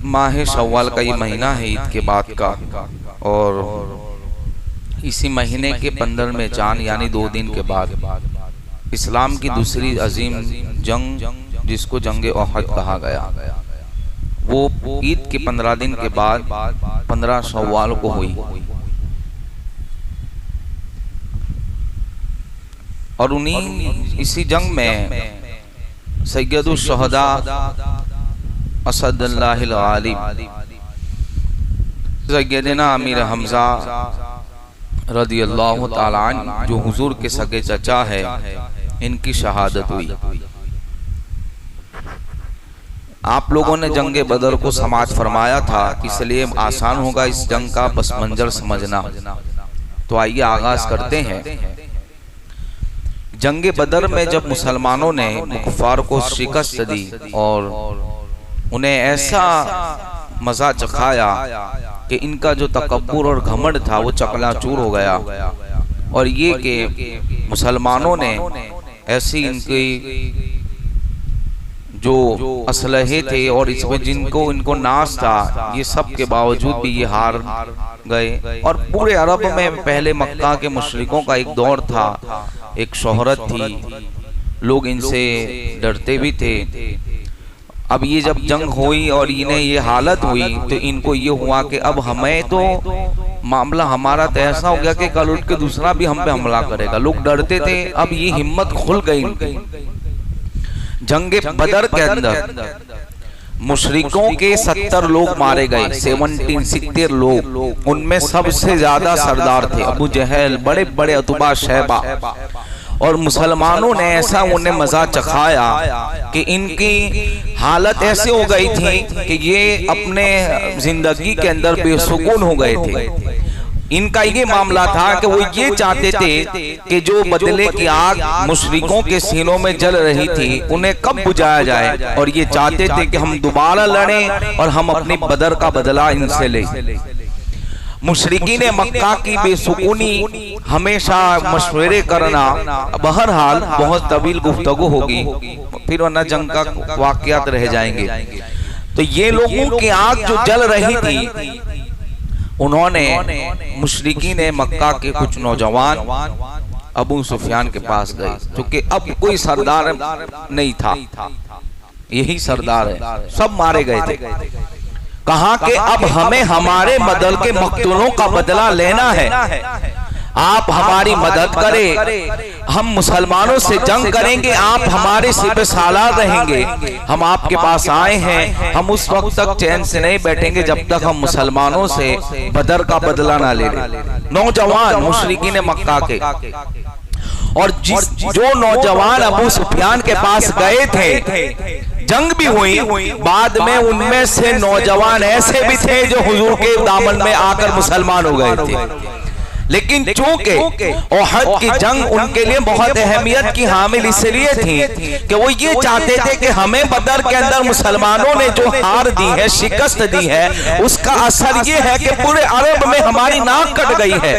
ماہ شوال کا یہ مہینہ ہے عید کے بعد کا، اور اسی مہینے کے 15 چاند یعنی 2 دن کے بعد اسلام کی دوسری عظیم جنگ جس کو جنگ احد کہا گیا وہ عید کے 15 دن کے بعد 15 شوال کو ہوئی، اور اسی جنگ میں سید الشہداء اسد اللہ الغالب سیدنا امیر حمزہ رضی اللہ تعالی عنہ جو حضور کے سگے چچا ہے، ان کی شہادت ہوئی۔ آپ لوگوں نے جنگ بدر کو سماعت فرمایا تھا، اس لیے آسان ہوگا اس جنگ کا پس منظر سمجھنا۔ تو آئیے آغاز کرتے ہیں۔ جنگ بدر میں جب مسلمانوں نے کفار کو شکست دی اور انہیں ایسا مزہ چکھایا کہ ان کا جو تکبر اور گھمنڈ تھا وہ چکنا چور ہو گیا، اور یہ کہ مسلمانوں نے ایسی ان کی جو اسلحے تھے اور اس میں ان کو ناز تھا، یہ سب کے باوجود بھی یہ ہار گئے۔ اور پورے عرب میں پہلے مکہ کے مشرکوں کا ایک دور تھا، ایک شہرت تھی، لوگ ان سے ڈرتے بھی تھے۔ اب یہ جب جنگ ہوئی اور انہیں یہ حالت ہوئی تو ان کو یہ ہوا کہ اب ہمیں تو معاملہ ہمارا تو ایسا ہو گیا کہ کل اٹھ کے دوسرا بھی ہم پہ حملہ کرے گا۔ لوگ ڈرتے تھے، اب یہ ہمت کھل گئی ان کی۔ جنگ بدر کے اندر مشرکوں کے 70 لوگ مارے گئے، 70 لوگ، ان میں سب سے زیادہ سردار تھے ابو جہل، بڑے بڑے عتبہ شیبہ، اور مسلمانوں نے ایسا انہیں مزہ چکھایا کہ ان کی حالت ایسے ہو گئی تھی کہ یہ اپنے زندگی کے اندر بے سکون ہو گئے تھے۔ ان کا یہ معاملہ تھا کہ وہ یہ چاہتے تھے کہ جو بدلے کی آگ مشرکوں کے سینوں میں جل رہی تھی انہیں کب بجھایا جائے، اور یہ چاہتے تھے کہ ہم دوبارہ لڑیں اور ہم اپنی بدر کا بدلہ ان سے لیں۔ مشرکین مکہ کی بے سکونی ہمیشہ مشورے کرنا، بہرحال بہت طویل گفتگو ہوگی، پھر ورنہ جنگ کا واقعات رہ جائیں گے۔ تو یہ لوگوں کی آگ جو جل رہی تھی، انہوں نے مشرکین مکہ کے کچھ نوجوان ابو سفیان کے پاس گئے، چونکہ اب کوئی سردار نہیں تھا، یہی سردار ہے، سب مارے گئے تھے۔ کہا کہ اب ہمیں ہمارے بدل کے مقتولوں کا بدلہ لینا ہے، آپ ہماری مدد کریں، ہم مسلمانوں سے جنگ کریں گے، آپ ہمارے سپہ سالار رہیں گے، ہم آپ کے پاس آئے ہیں، ہم اس وقت تک چین سے نہیں بیٹھیں گے جب تک ہم مسلمانوں سے بدر کا بدلہ نہ لے لیں۔ نوجوان مشرکین مکہ کے، اور جو نوجوان ابو سفیان کے پاس گئے تھے، جنگ بھی ہوئی، بعد میں ان میں سے نوجوان ایسے بھی تھے جو حضور کے دامن میں آ کر مسلمان ہو گئے تھے۔ لیکن چونکہ احد کی جنگ ان کے لیے بہت اہمیت کی حامل اس لیے تھی کہ وہ یہ چاہتے تھے کہ ہمیں بدر کے اندر مسلمانوں نے جو ہار دی ہے، شکست دی ہے، اس کا اثر یہ ہے کہ پورے عرب میں ہماری ناک کٹ گئی ہے۔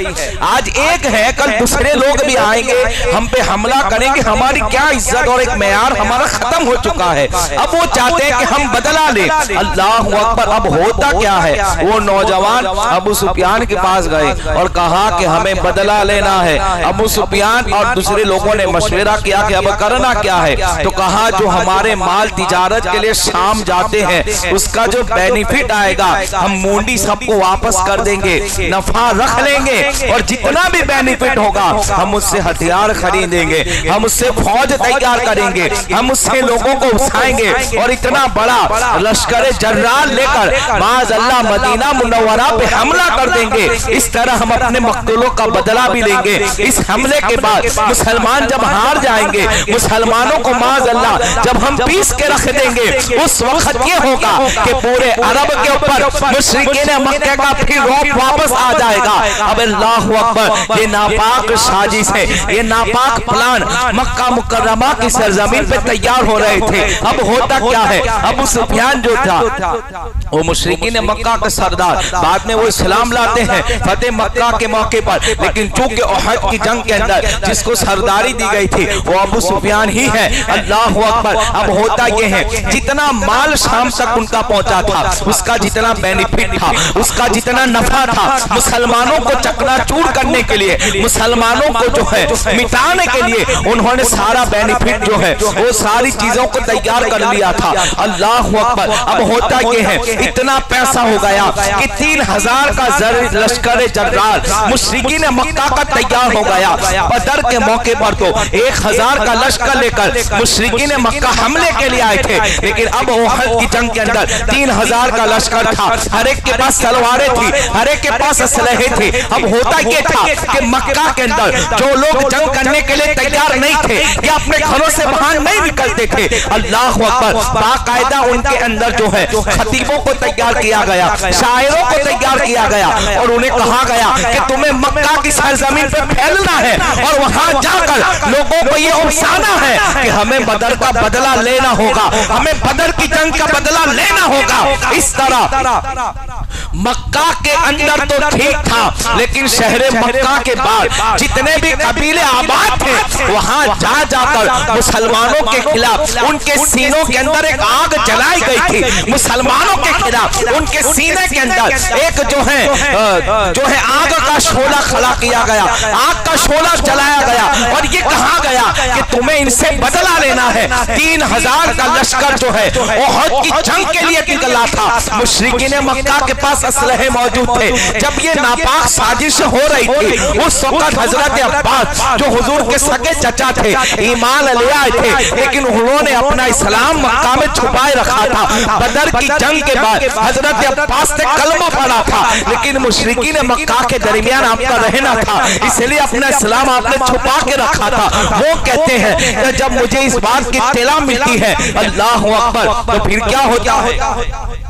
آج ایک ہے، کل دوسرے لوگ بھی آئیں گے، ہم پہ حملہ کریں گے، ہماری کیا عزت اور ایک معیار ہمارا ختم ہو چکا ہے۔ اب وہ چاہتے ہیں کہ ہم بدلہ لیں۔ اللہ اکبر! اب ہوتا کیا ہے، وہ نوجوان ابو سفیان کے پاس گئے اور کہا کہ ہمیں بدلہ لینا ہے۔ ابو سفیان اور دوسرے لوگوں نے مشورہ کیا کہ اب کرنا کیا ہے، تو کہا جو ہمارے مال تجارت کے لیے شام جاتے ہیں اس کا جو بینیفٹ آئے گا ہم مونڈی سب کو واپس کر دیں گے، نفع رکھ لیں گے، اور جتنا بھی بینیفٹ ہوگا ہم اس سے ہتھیار خریدیں گے، ہم اس سے فوج تیار کریں گے، ہم اس سے لوگوں کو اٹھائیں گے، اور اتنا بڑا لشکر جرار لے کر معاذ اللہ مدینہ منورہ پہ حملہ کر دیں گے۔ اس طرح ہم اپنے مقتولوں کا بدلہ بھی لیں گے۔ اس حملے کے بعد مسلمان جب ہار جائیں گے، مسلمانوں کو معاذ اللہ جب ہم پیس کے رکھ دیں گے، اس وقت یہ ہوگا کہ پورے عرب کے اوپر مشرکین مکہ کا پھر روپ واپس آ جائے گا۔ اب اللہ اکبر! یہ ناپاک سازش ہے، یہ ناپاک پلان مکہ مکرمہ کی سرزمین پہ تیار ہو رہے تھے۔ اب ہوتا کیا ہے، ابو سفیان جو تھا وہ مشرکین مکہ کا سردار، بعد میں وہ اسلام لاتے ہیں، فتح مکہ کے موقع موقع پر، لیکن چونکہ احد کی جنگ کے اندر جس کو سرداری دی گئی تھی وہ ابو سفیان ہی ہے۔ اللہ اکبر۔ اب ہوتا یہ ہے جتنا مال شام تک ان کا پہنچا تھا، اس کا جتنا بینیفٹ تھا، اس کا جتنا نفع تھا، مسلمانوں کو چکنا چور کرنے کے لیے، مسلمانوں کو جو ہے مٹانے کے لیے انہوں نے سارا بینیفٹ جو ہے وہ ساری چیزوں کو تیار کر لیا تھا۔ اللہ اکبر۔ اب ہوتا یہ ہے اتنا پیسہ ہو گیا کہ 3000 کا لشکر جرار مشرکین مکہ کا تیار ہو گیا۔ بدر کے موقع پر تو 1000 کا لشکر لے کر مشرکین مکہ حملے کے لیے آئے تھے، لیکن اب احد کی جنگ کے اندر 3000 کا لشکر تھا، ہر ایک کے پاس تلواریں تھی، ہر ایک کے پاس اسلحے تھے۔ اب ہوتا یہ تھا کہ مکہ کے اندر جو لوگ جنگ کرنے کے لیے تیار نہیں تھے یا اپنے گھروں سے باہر نہیں نکلتے تھے، اللہ اکبر، باقاعدہ ان کے اندر جو ہے خطیبوں کو تیار کیا گیا، شاعروں کو تیار کیا گیا، اور انہیں کہا گیا کہ تمہیں مکہ کی سرزمین پہ پھیلنا ہے اور وہاں جا کر لوگوں کو یہ اکسانا ہے کہ ہمیں بدر کا بدلہ لینا ہوگا، ہمیں بدر کی جنگ کا بدلہ لینا ہوگا۔ اس طرح مکہ کے اندر تو ٹھیک تھا، لیکن شہر مکہ کے بعد جتنے بھی قبیلے آباد تھے وہاں جا جا کر مسلمانوں کے خلاف ان کے سینوں کے اندر ایک آگ جلائی گئی تھی، مسلمانوں کے خلاف ان کے سینے کے اندر ایک جو ہے آگ کا شعلہ کھڑا کیا گیا، آگ کا شعلہ جلایا گیا، اور یہ کہا گیا کہ تمہیں ان سے بدلہ لینا ہے۔ 3000 کا لشکر جو ہے احد کی جنگ کے لیے نکلا تھا، مشرکین مکہ کے پاس اسلحے موجود تھے۔ جب یہ ناپاک سازش ہو رہی تھی اس وقت حضرت عباس جو حضور کے سگے چچا تھے ایمان لے آئے تھے، لیکن انہوں نے اپنا اسلام مکہ میں چھپائے رکھا تھا۔ بدر کی جنگ کے بعد حضرت عباس نے کلمہ پڑھا تھا، لیکن مشرکین مکہ کے درمیان آپ کا رہنا تھا، اس لیے اپنا اسلام آپ نے چھپا کے رکھا تھا۔ وہ کہتے ہیں کہ جب مجھے اس بات کی اطلاع ملتی ہے اللہ اکبر تو پھر کیا ہوتا ہے؟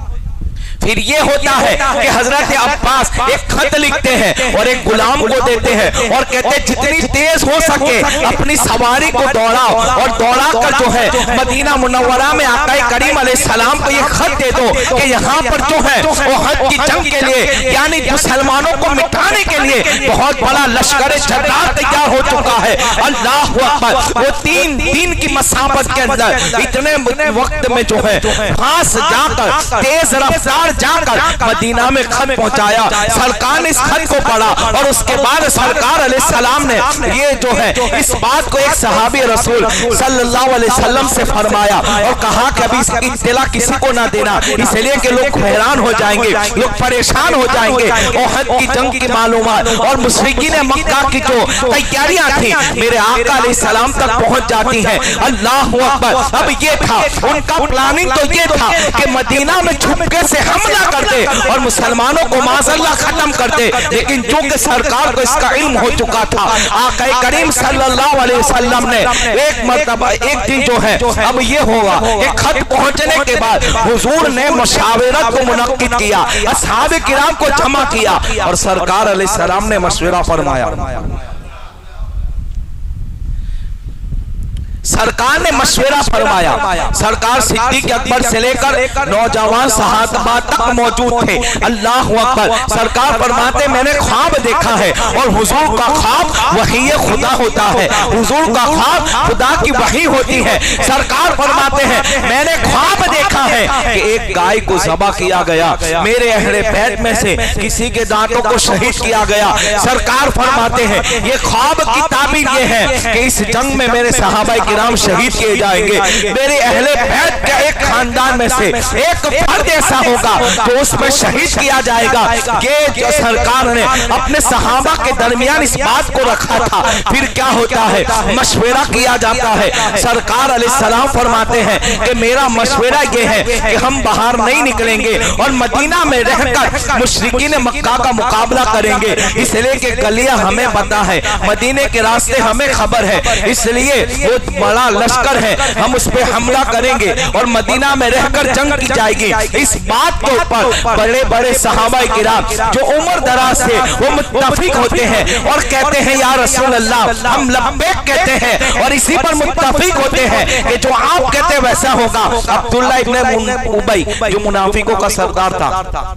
پھر یہ ہوتا ہے کہ حضرت عباس ایک خط لکھتے ہیں اور ایک غلام کو دیتے ہیں اور کہتے ہیں جتنی تیز ہو سکے اپنی سواری کو دوڑاؤ، اور دوڑا کر جو ہے مدینہ منورہ میں آقا کریم علیہ السلام کو یہ خط دے دو کہ یہاں پر جو ہے احد کی جنگ کے لیے یعنی مسلمانوں کو مٹانے کے لیے بہت بڑا لشکر جرار تیار ہو چکا ہے۔ اللہ اکبر۔ وہ 3 دن کی مسافت کے اندر اتنے وقت میں جو ہے پاس جا کر تیز رفتار جا کر مدینہ میں خط پہنچایا۔ سرکار نے اس خط کو پڑھا اور اس کے بعد سرکار علیہ السلام نے یہ جو ہے اس بات کو ایک صحابی رسول صلی اللہ علیہ وسلم سے فرمایا اور کہا کہ ابھی اس کی اطلاع کسی کو نہ دینا، اس لیے کہ لوگ حیران ہو جائیں گے، لوگ پریشان ہو جائیں گے۔ احد کی جنگ کی معلومات اور مشرکین مکہ کی جو تیاریاں تھیں میرے آقا علیہ السلام تک پہنچ جاتی ہیں۔ اللہ اکبر۔ اب یہ تھا ان کا پلاننگ، تو یہ تھا کہ مدینہ میں چھپکے سے حملہ کرتے اور مسلمانوں کو معاذاللہ ختم کرتے، لیکن چونکہ سرکار کو اس کا علم ہو چکا تھا، آقا کریم صلی اللہ علیہ وسلم نے ایک مرتبہ ایک دن جو ہے اب یہ ہوگا ایک خط پہنچنے کے بعد حضور نے مشاورت کو منعقد کیا، اصحاب کرام کو جمع کیا اور سرکار علیہ السلام نے مشورہ فرمایا۔ سرکار نے مشورہ فرمایا۔ سرکار صدیق اکبر سے لے کر نوجوان صحابہ تک موجود تھے۔ اللہ اکبر۔ سرکار فرماتے میں نے خواب دیکھا ہے اور حضور کا خواب وحی خدا ہوتا ہے، حضور کا خواب خدا کی وحی ہوتی ہے۔ سرکار فرماتے ہیں میں نے خواب دیکھا ہے کہ ایک گائے کو ذبح کیا گیا، میرے اہل بیت میں سے کسی کے دانتوں کو شہید کیا گیا۔ سرکار فرماتے ہیں یہ خواب کی تعبیر یہ ہے کہ اس جنگ میں میرے صحابہ کرام شہید کیے جائیں گے، میرے اہل بیت کا ایک خاندان میں سے ایک فرد ایسا ہوگا جو اس میں شہید کیا جائے گا۔ یہ جو سرکار نے اپنے صحابہ کے درمیان اس بات کو رکھا تھا۔ پھر کیا ہوتا ہے؟ مشورہ کیا جاتا ہے۔ سرکار علیہ السلام فرماتے ہیں کہ میرا مشورہ یہ ہے کہ ہم باہر نہیں نکلیں گے اور مدینہ میں رہ کر مشرکین مکہ کا مقابلہ کریں گے، اس لیے کہ گلیاں ہمیں پتہ ہے، مدینے کے راستے ہمیں خبر ہے، اس لیے وہ بڑا لشکر ہے، ہم اس پہ حملہ کریں گے اور مدینہ میں رہ کر جنگ کی جائے گی۔ اس بات کے اوپر بڑے بڑے صحابہ کرام جو عمر دراز سے وہ متفق ہوتے ہیں اور کہتے ہیں یا رسول اللہ ہم لبیک کہتے ہیں، اور اسی پر متفق ہوتے ہیں کہ جو آپ کہتے ویسا ہوگا۔ عبداللہ ابن ابی جو منافقوں کا سردار تھا